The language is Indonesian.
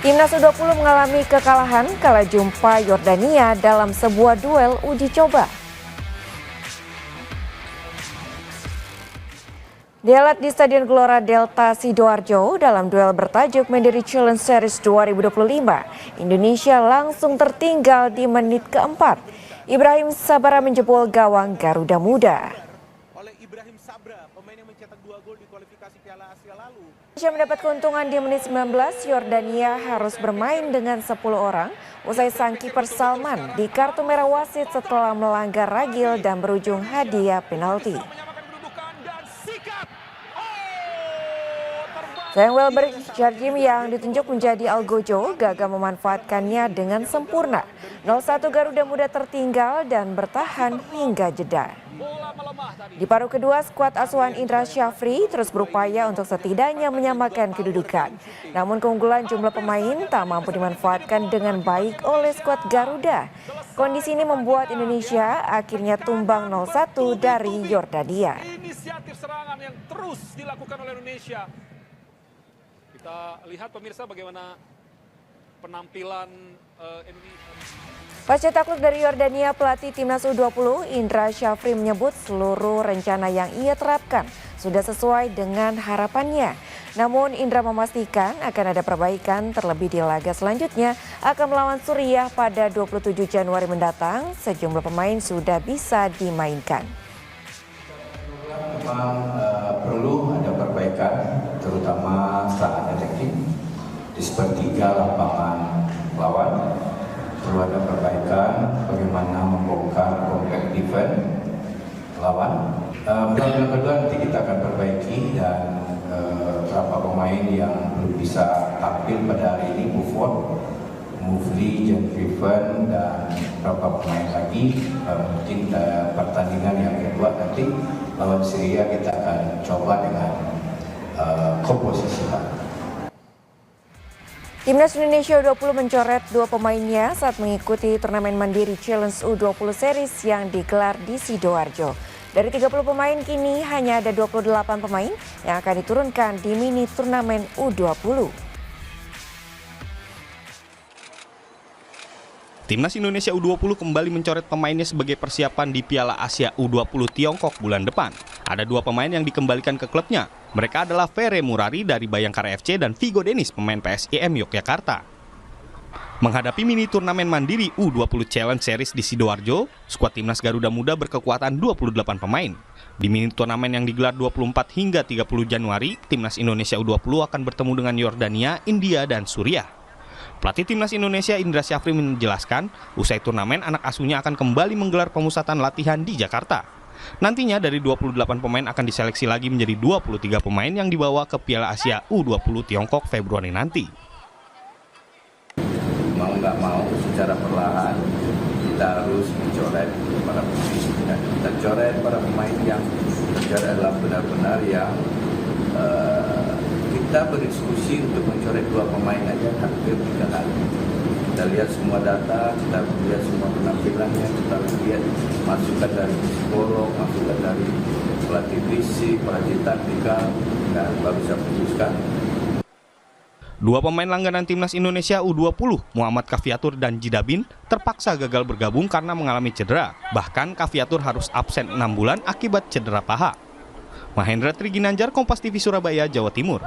Timnas U20 mengalami kekalahan kala jumpa Yordania dalam sebuah duel uji coba. Dihelat di Stadion Gelora Delta Sidoarjo dalam duel bertajuk Mandiri Challenge Series 2025, Indonesia langsung tertinggal di menit keempat. Ibrahim Sabara menjebol gawang Garuda Muda. Ibrahim Sabra, pemain yang mencetak 2 gol di kualifikasi Piala Asia lalu. Indonesia mendapat keuntungan di menit 19, Yordania harus bermain dengan 10 orang usai sang kiper Salman di kartu merah wasit setelah melanggar ragil dan berujung hadiah penalti. Sayang Welber Jardim yang ditunjuk menjadi Algojo gagal memanfaatkannya dengan sempurna. 0-1 Garuda Muda tertinggal dan bertahan hingga jeda. Di paruh kedua, skuad asuhan Indra Syafri terus berupaya untuk setidaknya menyamakan kedudukan. Namun keunggulan jumlah pemain tak mampu dimanfaatkan dengan baik oleh skuad Garuda. Kondisi ini membuat Indonesia akhirnya tumbang 0-1 dari Yordania. Inisiatif serangan yang terus dilakukan oleh Indonesia. Kita lihat pemirsa bagaimana penampilan Indonesia. Pasca takluk dari Yordania, pelatih Timnas U20 Indra Syafri menyebut seluruh rencana yang ia terapkan sudah sesuai dengan harapannya. Namun Indra memastikan akan ada perbaikan terlebih di laga selanjutnya akan melawan Suriah pada 27 Januari mendatang. Sejumlah pemain sudah bisa dimainkan. Memang perlu ada perbaikan, terutama saat attacking di sepertiga lapangan lawan. Perlu ada perbaikan bagaimana membongkar compact defense lawan. Pertandingan kedua nanti kita akan perbaiki dan beberapa pemain yang belum bisa tampil pada hari ini, Buffon, Mufli, Jan Griffin, dan beberapa pemain lagi. Mungkin pertandingan yang kedua nanti lawan Syria kita akan coba dengan komposisi baru. Timnas Indonesia U20 mencoret 2 pemainnya saat mengikuti turnamen Mandiri Challenge U20 Series yang digelar di Sidoarjo. Dari 30 pemain kini hanya ada 28 pemain yang akan diturunkan di mini turnamen U20. Timnas Indonesia U20 kembali mencoret pemainnya sebagai persiapan di Piala Asia U20 Tiongkok bulan depan. Ada 2 pemain yang dikembalikan ke klubnya. Mereka adalah Ferre Murari dari Bayangkara FC dan Vigo Denis, pemain PSIM Yogyakarta. Menghadapi mini turnamen Mandiri U20 Challenge Series di Sidoarjo, skuad Timnas Garuda Muda berkekuatan 28 pemain. Di mini turnamen yang digelar 24 hingga 30 Januari, Timnas Indonesia U20 akan bertemu dengan Yordania, India, dan Suriah. Pelatih Timnas Indonesia Indra Syafri menjelaskan, usai turnamen anak asuhnya akan kembali menggelar pemusatan latihan di Jakarta. Nantinya dari 28 pemain akan diseleksi lagi menjadi 23 pemain yang dibawa ke Piala Asia U20 Tiongkok Februari nanti. Mau nggak mau secara perlahan kita harus mencoret para pemain. Kita coret para pemain yang tercoret adalah benar-benar yang kita berdiskusi untuk mencoret 2 pemain aja hampir 3 kali. Kita lihat semua data, kita lihat semua penampilannya, kita lihat masukan dari psikolog, masukan dari pelatih fisik, pelatih taktikal, dan baru bisa putuskan. 2 pemain langganan Timnas Indonesia U20, Muhammad Kaviatur dan Jidabin, terpaksa gagal bergabung karena mengalami cedera. Bahkan Kaviatur harus absen 6 bulan akibat cedera paha. Mahendra Triginanjar, Kompas TV Surabaya, Jawa Timur.